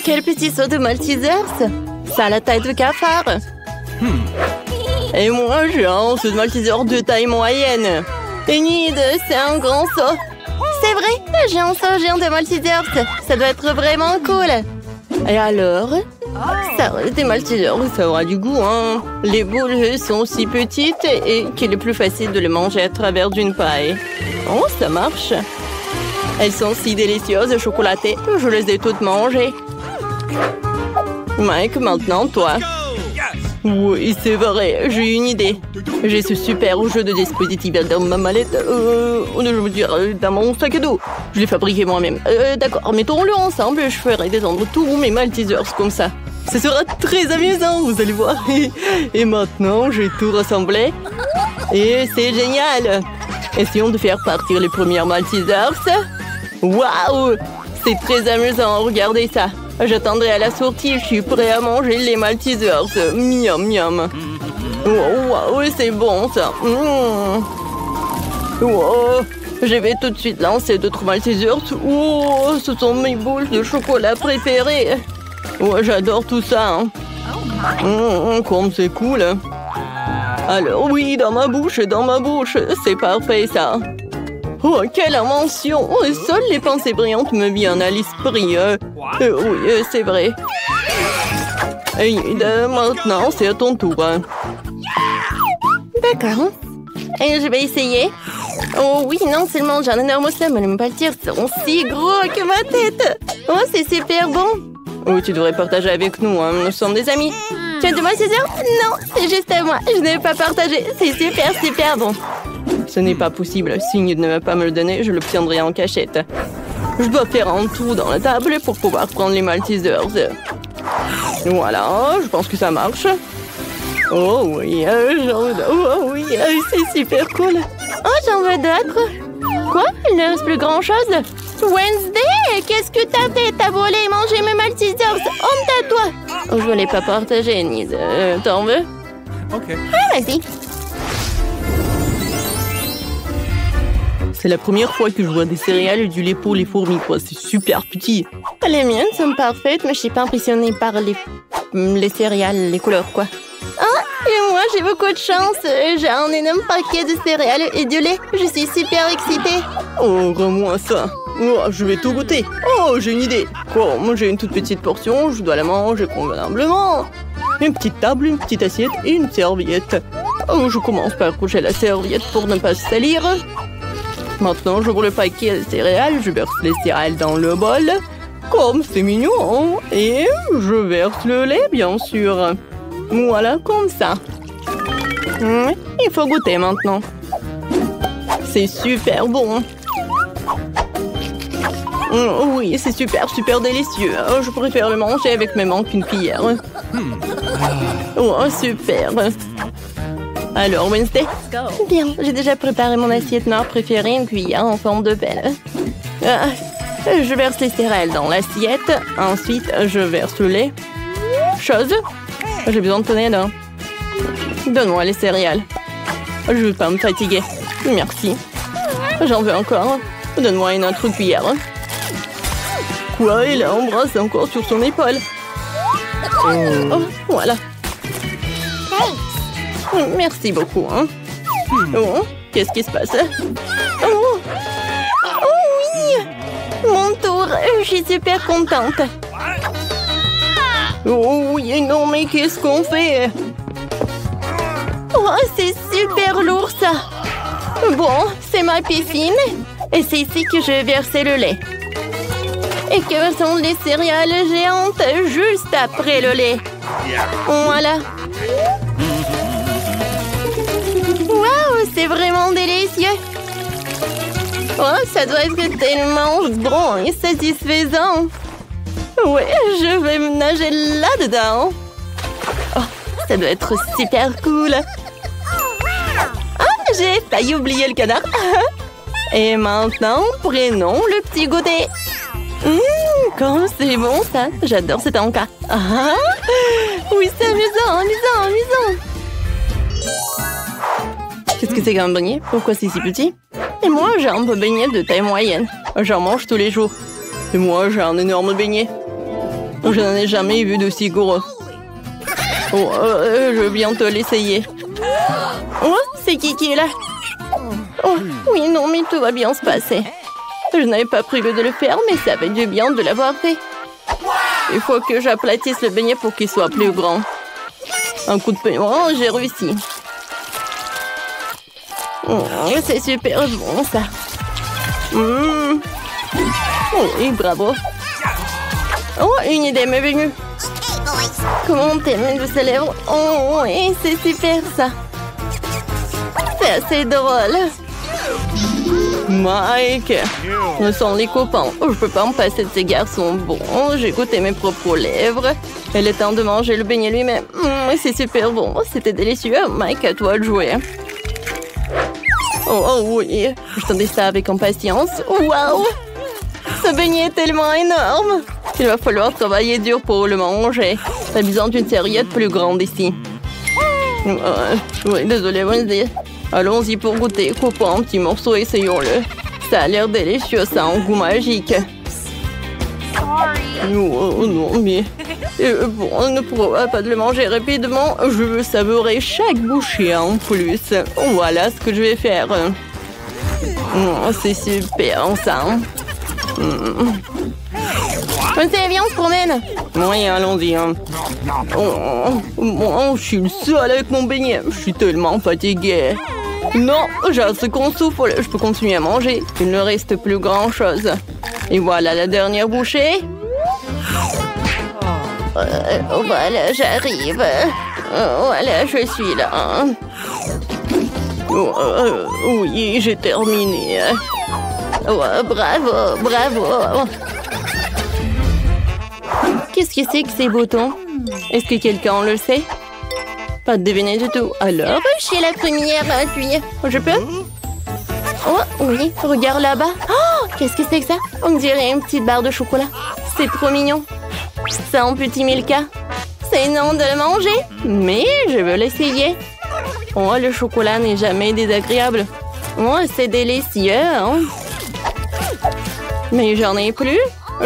quel petit saut de Maltesers! Ça a la taille de cafard! Et moi, j'ai un saut de Malteser de taille moyenne! Enid, c'est un grand saut! C'est vrai, j'ai un saut géant de Maltesers! Ça doit être vraiment cool! Et alors? Ça, des Maltesers, ça aura du goût, hein? Les boules sont si petites et qu'il est plus facile de les manger à travers d'une paille. Oh, ça marche! Elles sont si délicieuses, chocolatées. Je les ai toutes mangées. Mike, maintenant, toi. Oui, c'est vrai, j'ai une idée. J'ai ce super jeu de dispositif dans ma mallette. Je veux dire, dans mon sac à dos. Je l'ai fabriqué moi-même. D'accord, mettons-le ensemble. Je ferai descendre tous mes Maltesers comme ça. Ce sera très amusant, vous allez voir. Et maintenant, j'ai tout rassemblé. Et c'est génial. Essayons de faire partir les premières Maltesers. Waouh! C'est très amusant, regardez ça. J'attendrai à la sortie, je suis prêt à manger les Maltesers. Miam, miam. Waouh, c'est bon ça. Wow. Je vais tout de suite lancer d'autres Maltesers. Oh, ce sont mes boules de chocolat préférées. Oh, j'adore tout ça. Comme c'est cool. Alors oui, dans ma bouche. C'est parfait ça. Oh, quelle invention! Seules les pensées brillantes me viennent à l'esprit. Oui, c'est vrai. Et maintenant, c'est à ton tour. D'accord. Et je vais essayer. Oh oui, non seulement j'ai un énorme seum, mais les Maltesers seront si gros que ma tête. Oh, c'est super bon. Oh, tu devrais partager avec nous, hein. Nous sommes des amis. Tu as de Maltesers? Non, c'est juste à moi. Je ne vais pas partager. C'est super, super bon. Ce n'est pas possible. S'il ne veut pas me le donner, je l'obtiendrai en cachette. Je dois faire un trou dans la table pour pouvoir prendre les Maltesers. Voilà, je pense que ça marche. Oh oui, oh oui, c'est super cool. Oh, j'en veux d'autres. Quoi? Il ne reste plus grand-chose? Wednesday, qu'est-ce que t'as fait? T'as volé et mangé mes Maltesers. Honte à toi. Oh, je ne l'ai pas partagé, Enid. T'en veux? Ok. Ah, vas-y. C'est la première fois que je vois des céréales et du lait pour les fourmis, quoi. C'est super petit. Les miennes sont parfaites, mais je suis pas impressionnée par les céréales, les couleurs, quoi. Ah, et moi, j'ai beaucoup de chance. J'ai un énorme paquet de céréales et du lait. Je suis super excitée. Oh, rends-moi ça. Oh, je vais tout goûter. Oh, j'ai une idée. Oh, moi, j'ai une toute petite portion. Je dois la manger convenablement. Une petite table, une petite assiette et une serviette. Oh, je commence par coucher la serviette pour ne pas se salir. Maintenant, j'ouvre le paquet de céréales, je verse les céréales dans le bol. Comme c'est mignon. Et je verse le lait, bien sûr. Voilà, comme ça. Il faut goûter maintenant. C'est super bon. Oui, c'est super, super délicieux. Je préfère le manger avec mes mains qu'une cuillère. Oh, super. Alors, Wednesday? Bien, j'ai déjà préparé mon assiette noire préférée, une cuillère en forme de pelle. Je verse les céréales dans l'assiette. Ensuite, je verse le lait. Chose? J'ai besoin de ton aide. Donne-moi les céréales. Je ne veux pas me fatiguer. Merci. J'en veux encore. Donne-moi une autre cuillère. Quoi? Il a embrassé encore sur son épaule. Oh, voilà. Merci beaucoup. Hein. Oh, qu'est-ce qui se passe? Oh. Oh oui! Mon tour. Je suis super contente. Oh oui, non, mais qu'est-ce qu'on fait? Oh, c'est super lourd, ça. Bon, c'est ma piscine. Et c'est ici que je vais verser le lait. Et que sont les céréales géantes juste après le lait. Voilà. Waouh, c'est vraiment délicieux. Oh, ça doit être tellement bon et satisfaisant. Ouais, je vais me nager là-dedans. Oh, ça doit être super cool. Ah, j'ai failli oublier le canard. Et maintenant, prenons le petit goûter. Comme c'est bon ça. J'adore cet encas. Ah, oui, c'est amusant, amusant, amusant. Qu'est-ce que c'est qu'un beignet? Pourquoi c'est si petit? Et moi, j'ai un beignet de taille moyenne. J'en mange tous les jours. Et moi, j'ai un énorme beignet. Je n'en ai jamais vu d'aussi gros. Oh, je veux bientôt l'essayer. Oh, c'est qui est là? Oh, oui, non, mais tout va bien se passer. Je n'avais pas prévu de le faire, mais ça fait du bien de l'avoir fait. Il faut que j'aplatisse le beignet pour qu'il soit plus grand. Un coup de peigne. Oh, j'ai réussi. Oh, c'est super bon, ça. Oh, oui, bravo. Oh, une idée m'est venue. Comment t'aimes de ses lèvres? Oh, oui, c'est super, ça. C'est assez drôle. Mike, nous sommes les copains. Je peux pas me passer de ces garçons bons. J'ai goûté mes propres lèvres. Il est temps de manger le beignet lui-même. C'est super bon. C'était délicieux. Mike, à toi de jouer. Oh oui, j'attendais ça avec impatience. Waouh! Ce beignet est tellement énorme. Il va falloir travailler dur pour le manger. T'as besoin d'une serviette plus grande ici. Oui, désolé, Wednesday. Allons-y pour goûter. Coupons un petit morceau, essayons-le. Ça a l'air délicieux, ça a un goût magique. Oh non, mais... bon, on ne pourra pas de le manger rapidement. Je veux savourer chaque bouchée en plus. Voilà ce que je vais faire. C'est super, ça. Viens, on se promène. Oui, allons-y. Je suis le seul avec mon beignet. Je suis tellement fatiguée. Non, j'ai un second souffle. Je peux continuer à manger. Il ne reste plus grand-chose. Et voilà la dernière bouchée. Voilà, j'arrive. Voilà, je suis là. Oui, j'ai terminé. Bravo, bravo. Qu'est-ce que c'est que ces boutons? Est-ce que quelqu'un le sait? Pas de deviner du tout. Alors, je suis la première à appuyer. Je peux? Oh, oui, regarde là-bas. Oh, qu'est-ce que c'est que ça? On dirait une petite barre de chocolat. C'est trop mignon. C'est un petit Milka. C'est non de le manger, mais je veux l'essayer. Oh, le chocolat n'est jamais désagréable. Oh, c'est délicieux, hein? Mais j'en ai plus.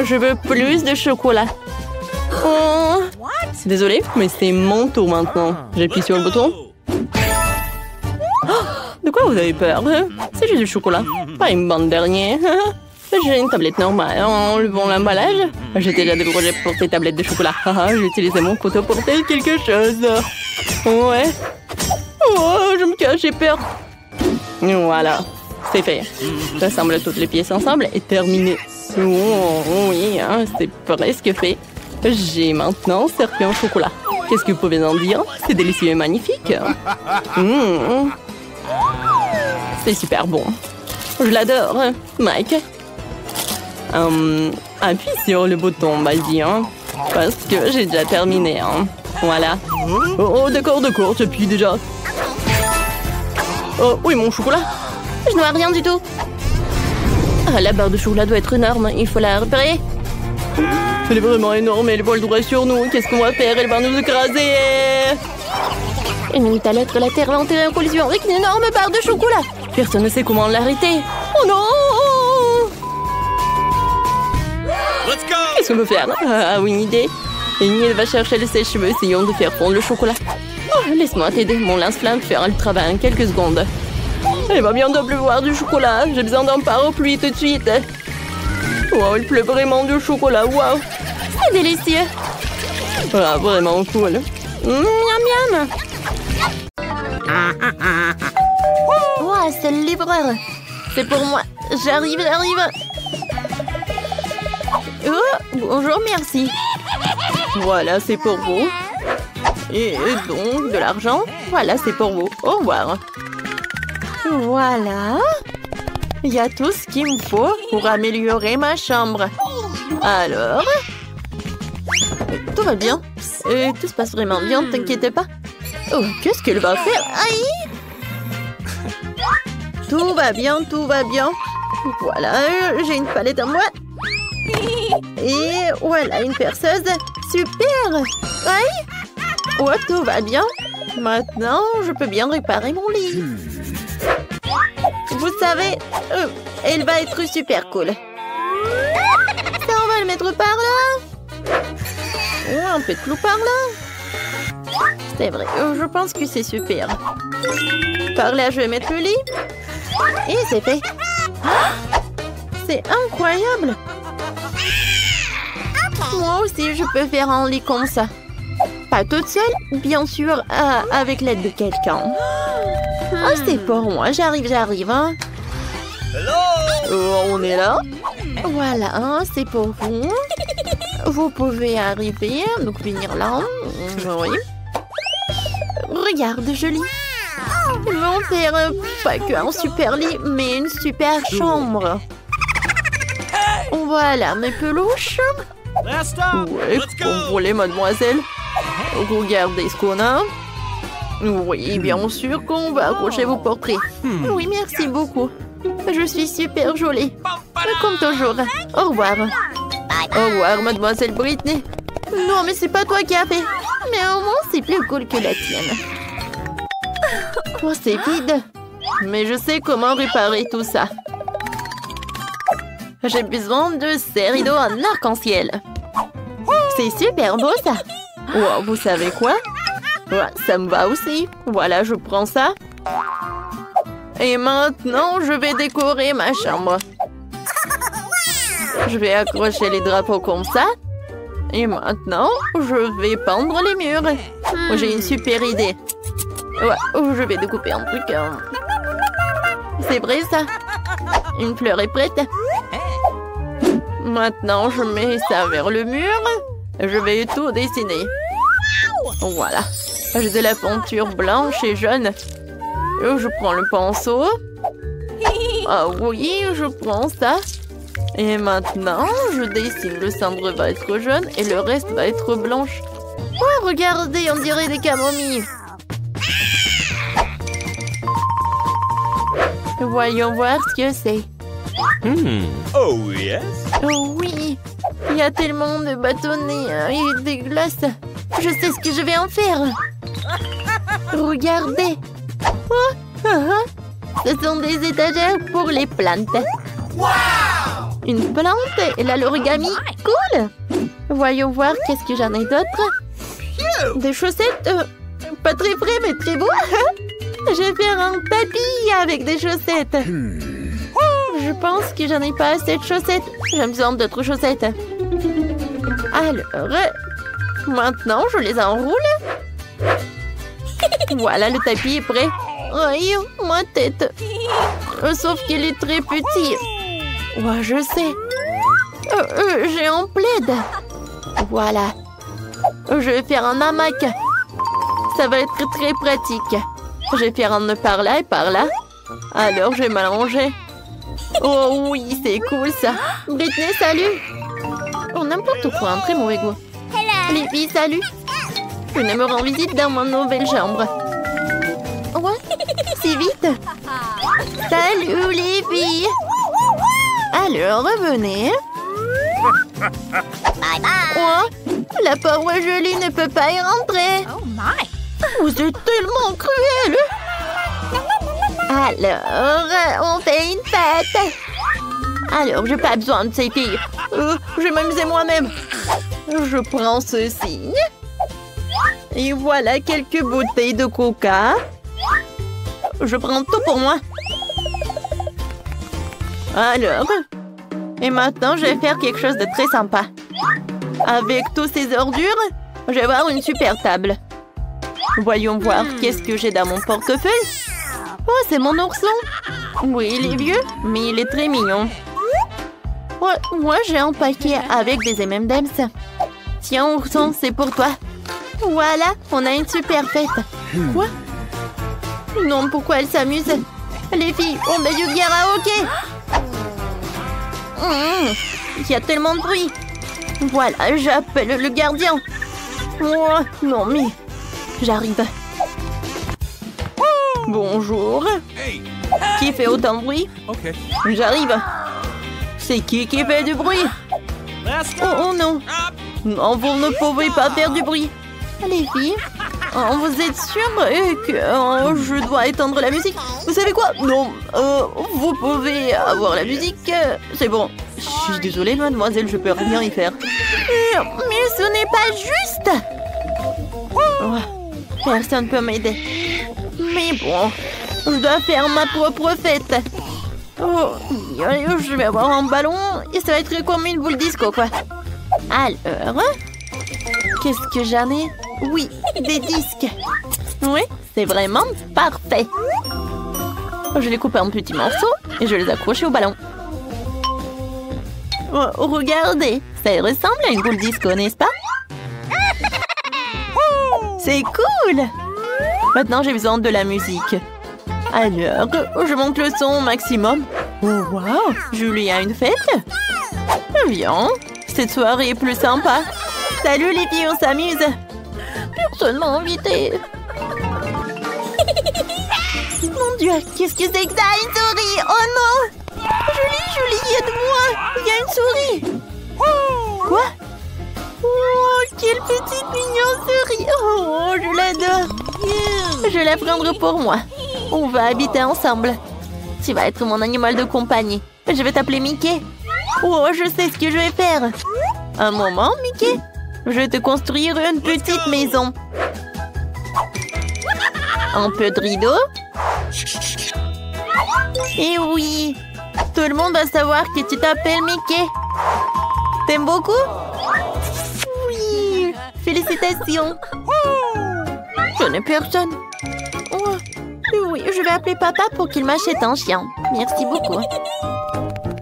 Je veux plus de chocolat. Oh. Désolée, mais c'est mon tour maintenant. J'appuie sur le bouton. Oh, de quoi vous avez peur? C'est juste du chocolat. Pas une bande dernière. J'ai une tablette normale. Enlevons l'emballage. J'ai déjà des projets pour ces tablettes de chocolat. J'ai utilisé mon couteau pour faire quelque chose. Ouais. Oh, je me cache, j'ai peur. Voilà. C'est fait. J'assemble toutes les pièces ensemble et terminé. Oh, oui, hein, c'est presque fait. J'ai maintenant servi en chocolat. Qu'est-ce que vous pouvez en dire? C'est délicieux et magnifique. C'est super bon. Je l'adore. Mike. Appuie sur le bouton, vas-y, hein, parce que j'ai déjà terminé. Hein. Voilà. Oh, d'accord, j'appuie déjà. Oh, oui, mon chocolat. Je ne vois rien du tout. Ah, la barre de chocolat doit être énorme. Il faut la repérer. Elle est vraiment énorme. Elle vole droit sur nous. Qu'est-ce qu'on va faire? Elle va nous écraser. Une minute à l'autre, la Terre va entrer en collision avec une énorme barre de chocolat. Personne ne sait comment l'arrêter. Oh non! Qu'est-ce qu'on peut faire? Ah, oui, une idée. Amy, elle va chercher le sèche-cheveux. Essayons de faire fondre le chocolat. Oh, laisse-moi t'aider. Mon lance-flamme fera le travail en quelques secondes. Il va bientôt pleuvoir du chocolat. J'ai besoin d'un parapluie tout de suite. Wow, il pleut vraiment du chocolat. Wow. C'est délicieux. Ah, vraiment cool. Miam miam. Wow, c'est le livreur. C'est pour moi. J'arrive. Oh, bonjour, merci. Voilà, c'est pour vous. Et donc, de l'argent. Voilà, c'est pour vous. Au revoir. Voilà. Il y a tout ce qu'il me faut pour améliorer ma chambre. Alors, tout va bien. Tout se passe vraiment bien, ne t'inquiète pas. Oh, qu'est-ce qu'elle va faire? Aïe! Tout va bien. Voilà, j'ai une palette à moi. Et voilà, une perceuse. Super! Aïe! Oh, tout va bien. Maintenant, je peux bien réparer mon lit. Vous savez, elle va être super cool. Ça, on va le mettre par là. Un peu de clou par là. C'est vrai, je pense que c'est super. Par là, je vais mettre le lit. Et c'est fait. C'est incroyable. Moi aussi, je peux faire un lit comme ça. Pas toute seule, bien sûr, avec l'aide de quelqu'un. Oh, c'est pour moi, j'arrive. Hein. On est là. Voilà, hein, c'est pour vous. Vous pouvez arriver, donc venir là. Oui. Regarde, je lis. Ils vont faire pas qu'un super lit, mais une super chambre. Voilà mes peluches. Ouais, contrôlez, mademoiselle. Regardez ce qu'on a. Oui, bien sûr qu'on va accrocher vos portraits. Oui, merci beaucoup. Je suis super jolie. Comme toujours. Au revoir. Au revoir, mademoiselle Britney. Non, mais c'est pas toi qui as fait. Mais au moins, c'est plus cool que la tienne. Oh, c'est vide. Mais je sais comment réparer tout ça. J'ai besoin de ces rideaux en arc-en-ciel. C'est super beau, ça. Wow, vous savez quoi? Ouais, ça me va aussi. Voilà, je prends ça. Et maintenant, je vais décorer ma chambre. Je vais accrocher les drapeaux comme ça. Et maintenant, je vais peindre les murs. J'ai une super idée. Ouais, je vais découper un truc. C'est vrai, ça. Une fleur est prête. Maintenant, je mets ça vers le mur. Je vais tout dessiner. Voilà. J'ai de la peinture blanche et jaune. Je prends le pinceau. Ah oui, je prends ça. Et maintenant, je dessine. Le centre va être jaune et le reste va être blanche. Oh, regardez, on dirait des camomilles. Voyons voir ce que c'est. Oh, yes. Oh oui, il y a tellement de bâtonnets et des glaces. Je sais ce que je vais en faire. Regardez. Oh, ce sont des étagères pour les plantes. Une plante et là l'origami. Cool. Voyons voir qu'est-ce que j'en ai d'autre. Des chaussettes. Pas très frais mais très beau. Je vais faire un tapis avec des chaussettes. Je pense que j'en ai pas assez de chaussettes. J'ai besoin d'autres chaussettes. Alors, maintenant, je les enroule. Voilà, le tapis est prêt. Aïe, ma tête. Sauf qu'il est très petit. Ouais, je sais. J'ai un plaid. Voilà. Je vais faire un hamac. Ça va être très pratique. Je vais faire un nœud par là et par là. Alors, je vais m'allonger. Oh oui, c'est cool ça. Britney, salut. Oh, n'importe quoi, un très mauvais goût. Les filles, salut. Je me rends visite dans ma nouvelle chambre. Ouais, si vite. Salut les filles. Alors, revenez. Oh, la paroi jolie ne peut pas y rentrer. Vous êtes tellement cruel. Alors, on fait une fête. Alors, j'ai pas besoin de ces filles. Je vais m'amuser moi-même. Je prends ceci. Et voilà quelques bouteilles de coca. Je prends tout pour moi. Alors, et maintenant, je vais faire quelque chose de très sympa. Avec tous ces ordures, je vais avoir une super table. Voyons voir qu'est-ce que j'ai dans mon portefeuille. Oh, c'est mon ourson. Oui, il est vieux, mais il est très mignon. Ouais, moi, j'ai un paquet avec des M&M's. Tiens, ourson, c'est pour toi. Voilà, on a une super fête. Quoi? Non, pourquoi elle s'amuse? Les filles, on met du karaoké. Il y a tellement de bruit. Voilà, j'appelle le gardien. Oh, non, mais... J'arrive. Bonjour. Qui fait autant de bruit? J'arrive. C'est qui fait du bruit? Oh non. Non, vous ne pouvez pas faire du bruit. Les filles, vous êtes sûres que je dois éteindre la musique? Vous savez quoi? Non, vous pouvez avoir la musique. C'est bon. Je suis désolée, mademoiselle, je peux rien y faire. Mais ce n'est pas juste. Oh, personne ne peut m'aider. Mais bon, je dois faire ma propre fête. Oh, je vais avoir un ballon et ça va être comme une boule disco, quoi. Alors, qu'est-ce que j'en ai? Oui, des disques. Oui, c'est vraiment parfait. Je les coupe en petits morceaux et je les accroche au ballon. Oh, regardez, ça ressemble à une boule disco, n'est-ce pas? C'est cool! Maintenant, j'ai besoin de la musique. Alors, je monte le son au maximum. Oh, wow! Julie a une fête? Viens, cette soirée est plus sympa. Salut les filles, on s'amuse. Personne m'a invité. Mon Dieu, qu'est-ce que c'est que ça? Une souris! Oh non! Julie, aide-moi! Il y a une souris! Quoi? Oh, quelle petite mignonne souris! Oh, je l'adore! Je vais la prendre pour moi. On va habiter ensemble. Tu vas être mon animal de compagnie. Je vais t'appeler Mickey. Oh, je sais ce que je vais faire. Un moment, Mickey. Je vais te construire une petite maison. Un peu de rideau. Et oui, tout le monde va savoir que tu t'appelles Mickey. T'aimes beaucoup? Oui, félicitations. Je n'ai personne. Oh, oui, je vais appeler papa pour qu'il m'achète un chien. Merci beaucoup.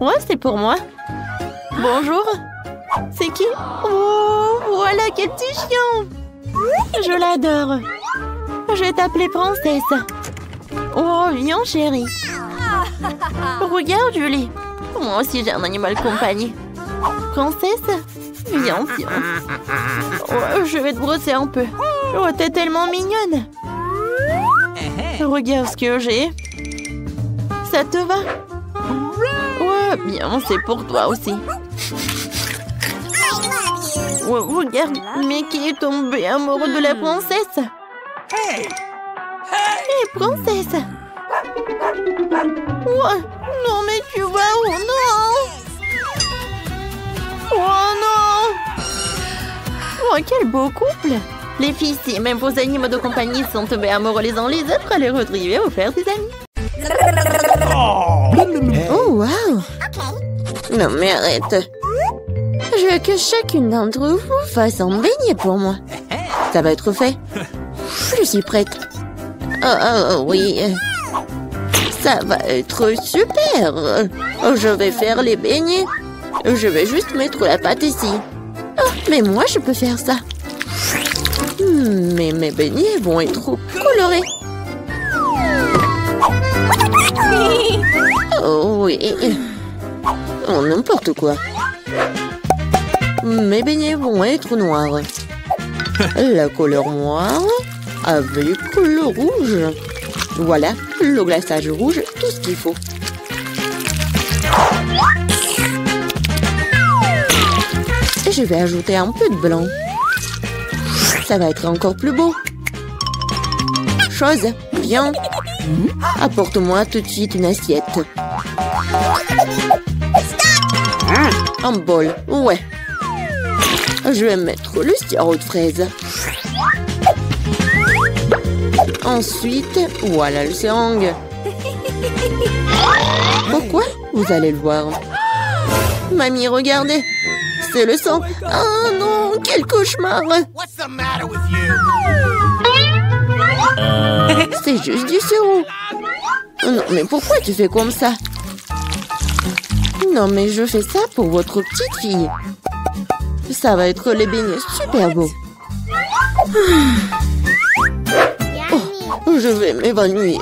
Ouais, c'est pour moi. Bonjour. C'est qui? Oh, voilà quel petit chien. Je l'adore. Je vais t'appeler Princesse. Oh, viens, chérie. Regarde, Julie. Moi aussi, j'ai un animal compagnie. Princesse, viens. Oh, je vais te brosser un peu. Oh, t'es tellement mignonne. Regarde ce que j'ai. Ça te va? Ouais, bien, c'est pour toi aussi. Ouais, regarde, Mickey est tombé amoureux de la princesse. Hé, princesse! Ouais, non, mais tu vas où? Non! Oh non! Oh, quel beau couple! Les filles, si même vos animaux de compagnie sont tombés amoureux les uns les autres, allez retrouver ou faire des amis. Oh, wow! Non, mais arrête! Je veux que chacune d'entre vous fasse un beignet pour moi. Ça va être fait. Je suis prête. Oh, oui. Ça va être super. Je vais faire les beignets. Je vais juste mettre la pâte ici. Oh, mais moi, je peux faire ça. Mais mes beignets vont être trop colorés. Oh, oui. Oh, n'importe quoi. Mes beignets vont être noirs. La couleur noire avec le rouge. Voilà, le glaçage rouge, tout ce qu'il faut. Et je vais ajouter un peu de blanc. Ça va être encore plus beau. Chose, viens. Apporte-moi tout de suite une assiette. Un bol, ouais. Je vais mettre le sirop de fraise. Ensuite, voilà le seringue. Pourquoi? Vous allez le voir. Mamie, regardez. C'est le sang. Oh non, quel cauchemar. C'est juste du sirop. Non, mais pourquoi tu fais comme ça? Non, mais je fais ça pour votre petite fille. Ça va être les beignets super beaux. Oh, je vais m'évanouir.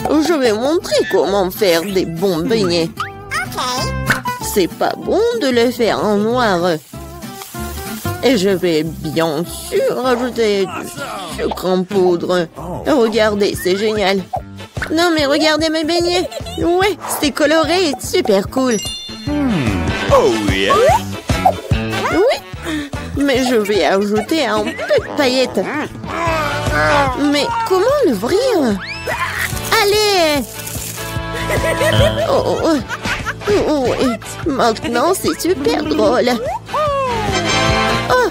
Je vais montrer comment faire des bons beignets. C'est pas bon de les faire en noir. Et je vais bien sûr ajouter du sucre en poudre. Regardez, c'est génial. Non, mais regardez mes beignets. Ouais, c'est coloré et super cool. Oh yeah! Oui, mais je vais ajouter un peu de paillettes. Mais comment l'ouvrir? Allez! Oh, et maintenant c'est super drôle. Oh,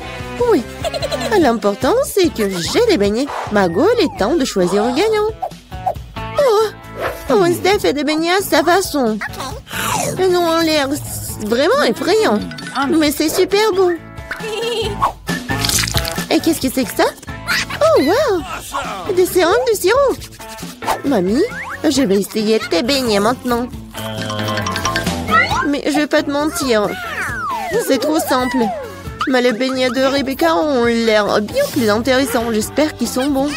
L'important, c'est que j'ai des beignets. Margot, il est temps de choisir un gagnant. Oh, Wednesday fait des beignets à sa façon. Ils ont l'air vraiment effrayants. Mais c'est super bon. Et qu'est-ce que c'est que ça? Oh, wow! Des sérums de sirop. Mamie, je vais essayer tes beignets maintenant. Mais je vais pas te mentir. C'est trop simple. Mais les beignets de Rebecca ont l'air bien plus intéressants. J'espère qu'ils sont bons.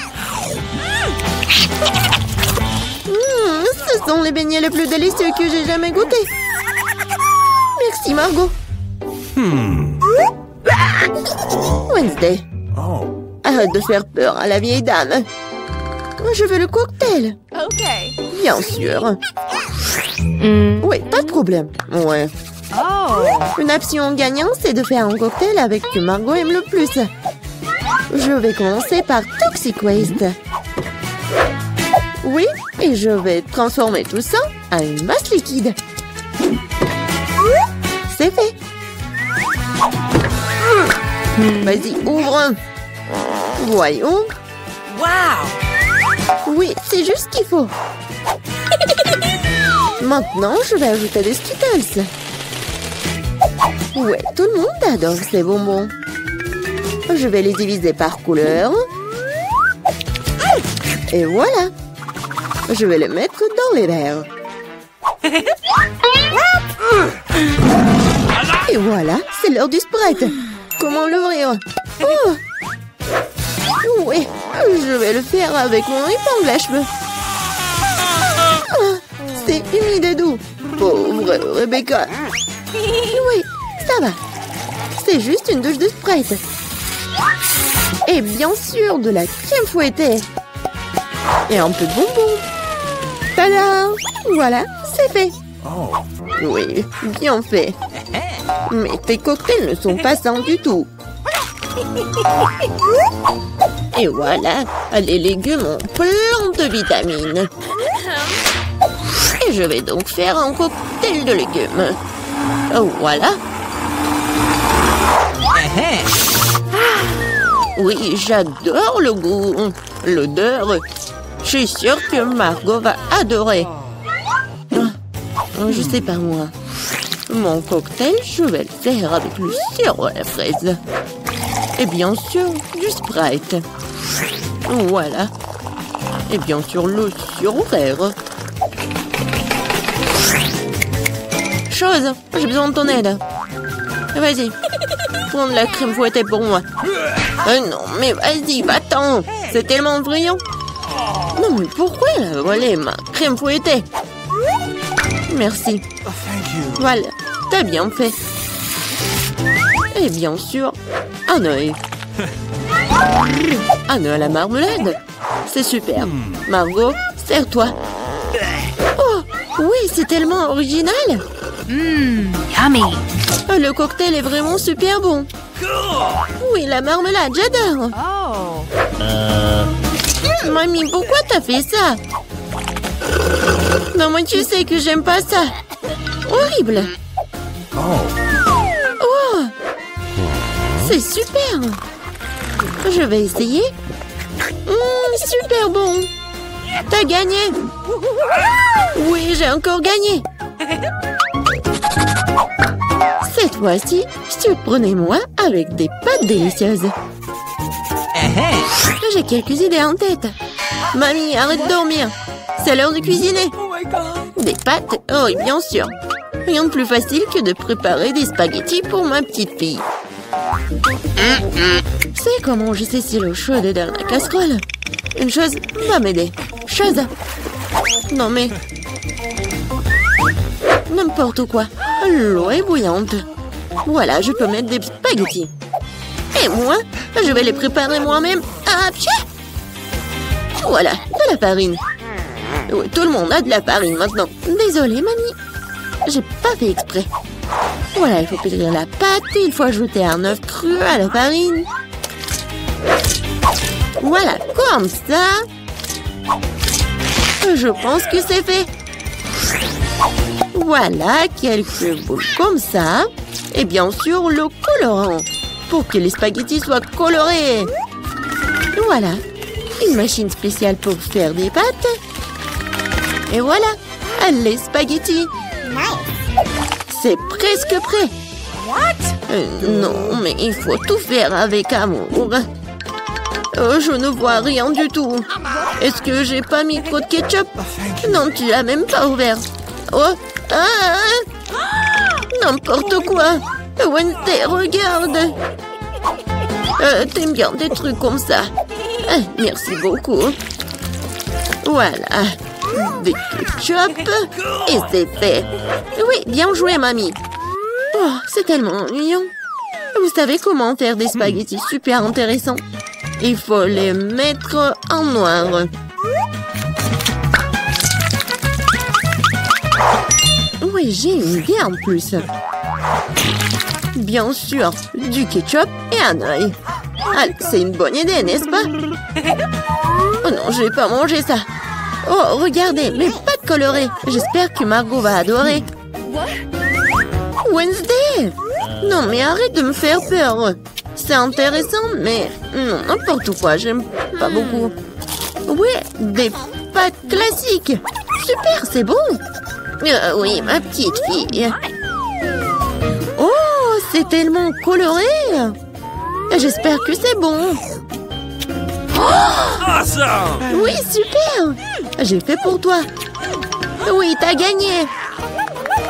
Ce sont les beignets les plus délicieux que j'ai jamais goûtés. Merci, Margot. Wednesday. Arrête de faire peur à la vieille dame. Je veux le cocktail. Ok. Bien sûr. Oui, pas de problème. Ouais. Une option gagnante, c'est de faire un cocktail avec ce que Margot aime le plus. Je vais commencer par Toxic Waste. Oui, et je vais transformer tout ça en une masse liquide. C'est fait. Vas-y, ouvre. Voyons. Wow! Oui, c'est juste ce qu'il faut. Maintenant, je vais ajouter des Skittles. Ouais, tout le monde adore ces bonbons. Je vais les diviser par couleur. Et voilà. Je vais les mettre dans les verres. Et voilà, c'est l'heure du Sprite. Comment l'ouvrir? Oh! Oui, je vais le faire avec mon épingle à cheveux. C'est humide et doux. Pauvre Rebecca. Oui, ça va. C'est juste une douche de Sprite. Et bien sûr, de la crème fouettée. Et un peu de bonbons. Tada! Voilà, c'est fait. Oui, bien fait. Mais tes cocktails ne sont pas sains du tout. Et voilà, les légumes ont plein de vitamines. Et je vais donc faire un cocktail de légumes. Voilà. Oui, j'adore le goût, l'odeur. Je suis sûre que Margot va adorer. Je sais pas moi. Mon cocktail, je vais le faire avec le sirop à la fraise. Et bien sûr, du Sprite. Voilà. Et bien sûr, le sirop vert. Chose, j'ai besoin de ton aide. Vas-y, prends de la crème fouettée pour moi. Non, mais vas-y, va-t'en. C'est tellement brillant. Non, mais pourquoi elle a volé ma crème fouettée? Merci. Voilà, t'as bien fait. Et bien sûr, un œil. Un œil à la marmelade. C'est super. Margot, sers-toi. Oh, oui, c'est tellement original. Yummy. Le cocktail est vraiment super bon. Oui, la marmelade, j'adore. Mamie, pourquoi t'as fait ça? Non, moi, tu sais que j'aime pas ça. Horrible. Oh, c'est super. Je vais essayer. Super bon. T'as gagné. Oui, j'ai encore gagné. Cette fois-ci, surprenez-moi avec des pâtes délicieuses. J'ai quelques idées en tête. Mamie, arrête de dormir. C'est l'heure de cuisiner. Des pâtes? Oh, oui, bien sûr. Rien de plus facile que de préparer des spaghettis pour ma petite fille. C'est comment je sais si l'eau chaude est dans la casserole? Une chose va m'aider. Chose. Non mais... N'importe quoi. L'eau est bouillante. Voilà, je peux mettre des spaghettis. Et moi, je vais les préparer moi-même. Ah, pied! Voilà, de la farine. Oui, tout le monde a de la farine maintenant. Désolée, mamie. J'ai pas fait exprès. Voilà, il faut pétrir la pâte. Il faut ajouter un œuf cru à la farine. Voilà, comme ça. Je pense que c'est fait. Voilà, quelques boules comme ça. Et bien sûr, le colorant. pour que les spaghettis soient colorés. Voilà, une machine spéciale pour faire des pâtes. Et voilà, les spaghettis. C'est presque prêt. Non, mais il faut tout faire avec amour. Je ne vois rien du tout. Est-ce que j'ai pas mis trop de ketchup? Non, tu l'as même pas ouvert. Oh, n'importe quoi. Wednesday, regarde. T'aimes bien des trucs comme ça. Merci beaucoup. Voilà. Des ketchup. Et c'est fait. Oui, bien joué, mamie. Oh, c'est tellement ennuyant. Vous savez comment faire des spaghettis super intéressants? Il faut les mettre en noir. Oui, j'ai une idée en plus. Bien sûr, du ketchup et un œil. Allez, c'est une bonne idée, n'est-ce pas? Oh non, je vais pas manger ça. Oh, regardez, mes pâtes colorées. J'espère que Margot va adorer. Wednesday! Non, mais arrête de me faire peur. C'est intéressant, mais non, n'importe quoi, j'aime pas beaucoup. Ouais, des pâtes classiques. Super, c'est bon. Oui, ma petite fille. Oh, c'est tellement coloré. J'espère que c'est bon. Awesome! Oui, super. J'ai fait pour toi. Oui, t'as gagné.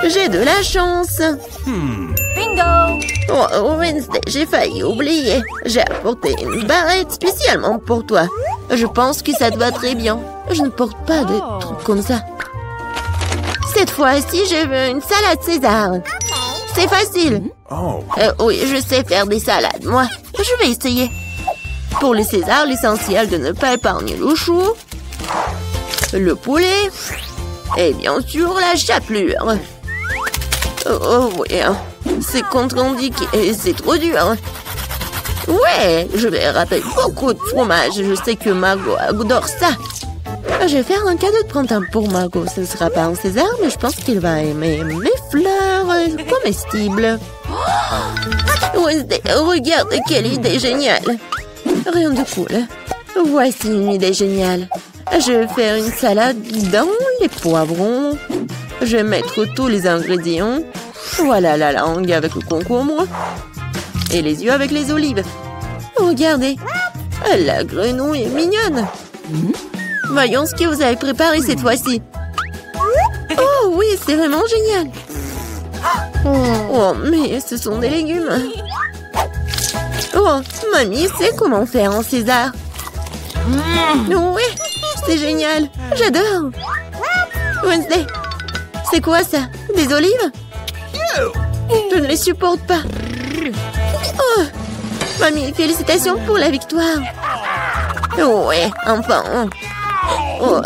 J'ai de la chance. Bingo! Oh, Wednesday, j'ai failli oublier. J'ai apporté une barrette spécialement pour toi. Je pense que ça te va très bien. Je ne porte pas de trucs comme ça. Cette fois-ci, je veux une salade César. C'est facile. Oh. Oui, je sais faire des salades, moi. Je vais essayer. Pour les Césars, l'essentiel de ne pas épargner le chou, le poulet et bien sûr la chapelure. Oh oui, c'est contre-indiqué et c'est trop dur. Ouais, je vais râper beaucoup de fromage. Je sais que Margot adore ça. Je vais faire un cadeau de printemps pour Margot. Ce ne sera pas un César, mais je pense qu'il va aimer mes fleurs comestibles. Wednesday, regarde quelle idée géniale. Rien de cool. Voici une idée géniale. Je vais faire une salade dans les poivrons. Je vais mettre tous les ingrédients. Voilà la langue avec le concombre. Et les yeux avec les olives. Regardez. La grenouille est mignonne. Voyons ce que vous avez préparé cette fois-ci. Oh oui, c'est vraiment génial. Oh, mais ce sont des légumes. Oh, mamie sait comment faire un César. Oui, c'est génial. J'adore. Wednesday, c'est quoi ça? Des olives? Je ne les supporte pas. Oh, mamie, félicitations pour la victoire. Ouais, enfin. Oh,